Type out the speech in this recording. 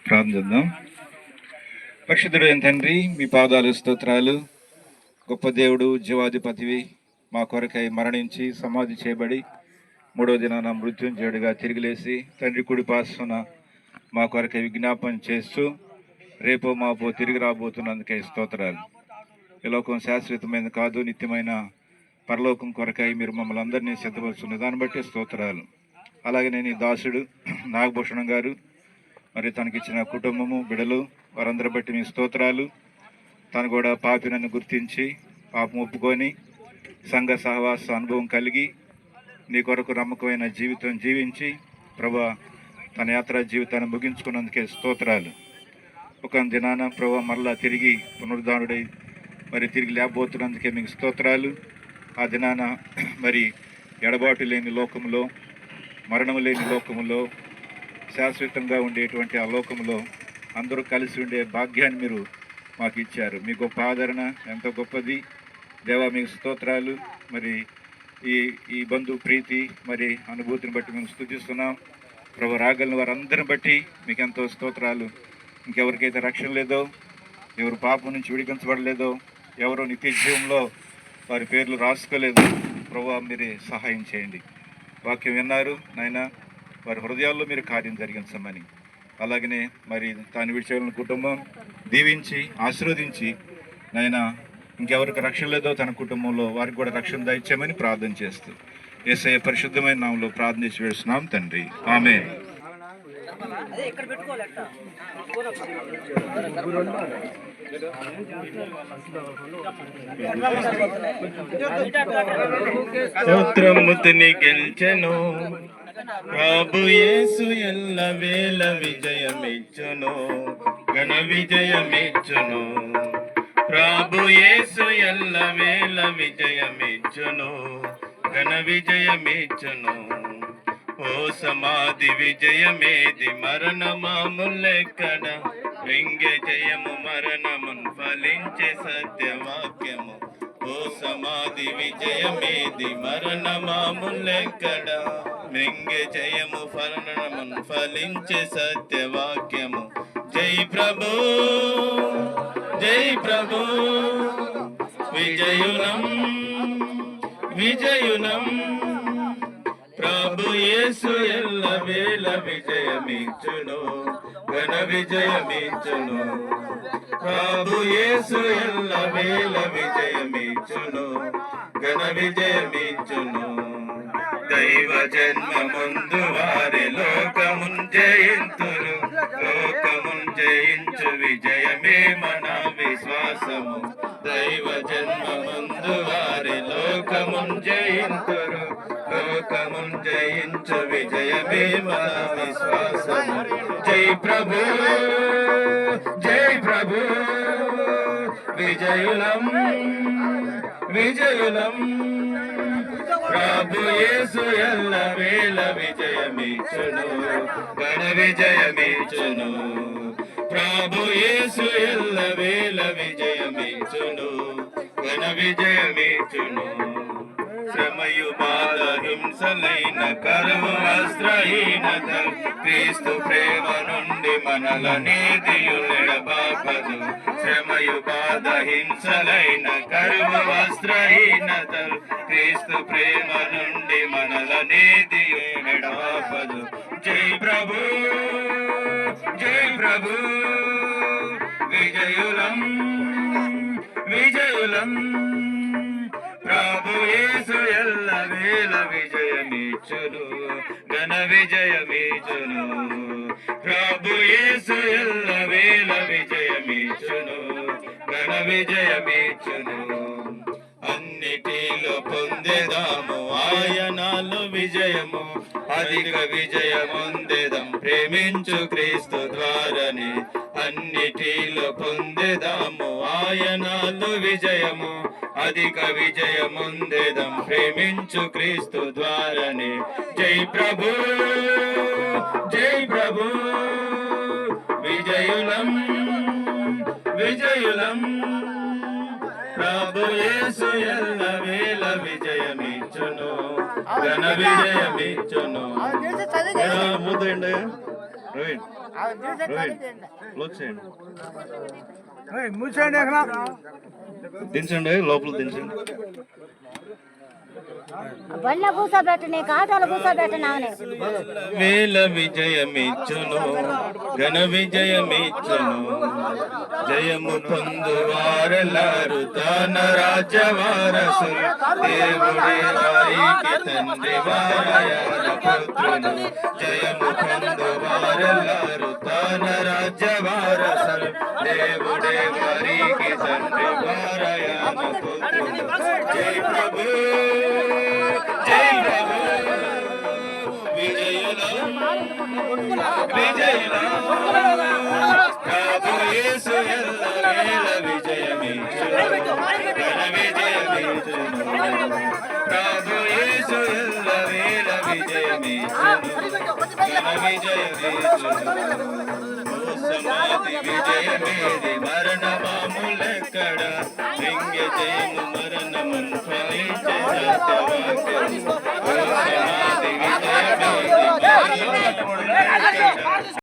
ప్రార్థిద్దాం. పరిశుద్ధుడైన తండ్రి, మీ పాదాలు స్తోత్రాలు. గొప్ప దేవుడు, జీవాధిపతివి, మా కొరకై మరణించి సమాధి చేయబడి మూడవ దినాన మృత్యుంజయుడిగా తిరిగిలేసి తండ్రి కుడి పార్శ్వన మా కొరకై విజ్ఞాపన చేస్తూ రేపో మాపో తిరిగి రాబోతున్నందుకే స్తోత్రాలు. ఈ లోకం శాశ్వతమైన కాదు, నిత్యమైన పరలోకం కొరకై మీరు మమ్మల్ని అందరినీ సిద్ధపరుస్తున్న దాన్ని బట్టి స్తోత్రాలు. అలాగే నేను ఈ దాసుడు నాగభూషణం గారు, మరి తనకిచ్చిన కుటుంబము, బిడలు, వారందరి బట్టి మీ స్తోత్రాలు. తను కూడా పాపినన్ను గుర్తించి పాపం ఒప్పుకొని సంఘ సహవాస అనుభవం కలిగి నీ కొరకు నమ్మకమైన జీవితం జీవించి ప్రభా తన యాత్రా జీవితాన్ని ముగించుకున్నందుకే స్తోత్రాలు. ఒక దినాన ప్రభా మరలా తిరిగి పునరుద్ధానుడై మరి తిరిగి లేకపోతున్నందుకే మీకు స్తోత్రాలు. ఆ దినాన మరి ఎడబాటు లేని లోకంలో, మరణము లేని లోకములో, శాశ్వతంగా ఉండేటువంటి ఆ లోకంలో అందరూ కలిసి ఉండే భాగ్యాన్ని మీరు మాకు ఇచ్చారు. మీ గొప్ప ఆదరణ ఎంతో గొప్పది దేవా, మీకు స్తోత్రాలు. మరి ఈ బంధు ప్రీతి మరి అనుభూతిని బట్టి మేము స్తుతిస్తున్నాం ప్రభు. రాగలిగిన వారందరిని బట్టి మీకు ఎంతో స్తోత్రాలు. ఇంకెవరికైతే రక్షణ లేదో, ఎవరు పాపం నుంచి విడిపించబడలేదో, ఎవరో నిత్య జీవంలో వారి పేర్లు రాసుకోలేదు ప్రభు, మీరే సహాయం చేయండి. వాక్యం విన్నారు నాయన, వారి హృదయాల్లో మీరు కార్యం జరిగించమని, అలాగనే మరి తాను విడిచేసిన కుటుంబం దీవించి ఆశీర్వదించి నాయన ఇంకెవరికి రక్షణ లేదో తన కుటుంబంలో వారికి కూడా రక్షణ దయచేయమని ప్రార్థన చేస్తూ యేసయ్య పరిశుద్ధమైన నామంలో ప్రార్థన చేసి వేస్తున్నాం తండ్రి, ఆమేన్. స్తోత్రముతుని గెల్చెను ప్రభు యేసు, ఎల్ల వేళ విజయమిచ్చును, ఘన విజయమిచ్చును. ప్రభు యేసు ఎల్ల వేళ విజయమిచ్చును, ఘన విజయమిచ్చును. ఓ సమాధి విజయమేది, మరణమాములెక్కడ, వ్యంగ్య జయము మరణమున్ ఫలించే సత్యవాక్యము. ఓ సమాధి విజయమేది, మరణమాములెక్కడ, వ్యంగ్య జయము మరణమున్ ఫలించే సత్యవాక్యము. జై ప్రభు, జై ప్రభు, విజయులం విజయులం. ప్రభు యేసు ఎల్ల వేళ విజయమిచ్చును, ఘన విజయమిచ్చును. ప్రభు యేసు ఎల్ల వేళ విజయమిచ్చును, ఘన విజయమిచ్చును. దైవ జన్మ ముందు వారి లోకమున్ జయింతురు, లోకమున్ జయించు విజయమే మన విశ్వాసము. దైవ జన్మ ముందు వారి లోకమున్ జయింతురు, లోకమున్ జయించు విజయమే మన విశ్వాసము. జై ప్రభు, జై ప్రభు, విజయులం విజయులం. ప్రభు యేసు ఎల్ల వేళ విజయమిచ్చును, ఘన విజయమిచ్చును. ప్రభు యేసు ఎల్ల వేళ విజయమిచ్చును, ఘన విజయమిచ్చును. శ్రమయు బాధ హింసలైన కరువు వస్త్రహీనత, క్రీస్తు ప్రేమ నుండి మనలనేదియు ఎడబాపదు. శ్రమయు బాధ హింసలైన కరువు వస్త్రహీనత, క్రీస్తు ప్రేమ నుండి మనలనేదియు ఎడబాపదు. జై ప్రభు, జై ప్రభు, విజయులం విజయులం. ప్రభు యేసు ఎల్ల వేళ విజయమిచ్చును, ఘన విజయమిచ్చును. ప్రభు యేసు ఎల్ల వేళ విజయమిచ్చును, ఘన విజయమిచ్చును. అన్నిటిలో పొందేదాము ఆయనలో విజయము, అధిక విజయముందేదం ప్రేమించు క్రీస్తు ద్వారానే. అన్నిటిలో పొందేదాము ఆయనలో విజయము, అధిక విజయముందేదం ప్రేమించు క్రీస్తు ద్వారానే. జై ప్రభు, జై ప్రభు, విజయులం విజయులం. ప్రభు యేసు ఎల్ల వేళ విజయమిచ్చును, ఘన విజయమిచ్చును. ముద్దండి ప్రవీణ్ క్లోజ్ చేయండి, దించండి, లోపల దించండి. బండ్ల కూర్చోబెట్టని కాటాలు కూర్చోబెట్టనామని వేల విజయమిచ్చును, ఘన విజయమిచ్చును. జయము పొందు వారెల్లారు తన రాజ్య వారసులు. దేవుడే వారికి తండ్రి వారయాన పుత్రులు. జయము పొందు వారెల్లారు తన రాజ్య వారసులు. దేవుడే వారికి తండ్రి వారయాన పుత్రులు. జై ప్రభు, జై ప్రభు, విజయులం విజయులం. ప్రభు యేసు ఎల్లవేళ విజయమిచ్చును, ఘన విజయమిచ్చును. ప్రభు యేసు ఎల్లవేళ విజయమిచ్చును, ఘన విజయమిచ్చును. సమాధి విజయమేది, మరణమాములెక్కడ. లింగ జయము మరణమును ఫలించే సత్యవాక్యము.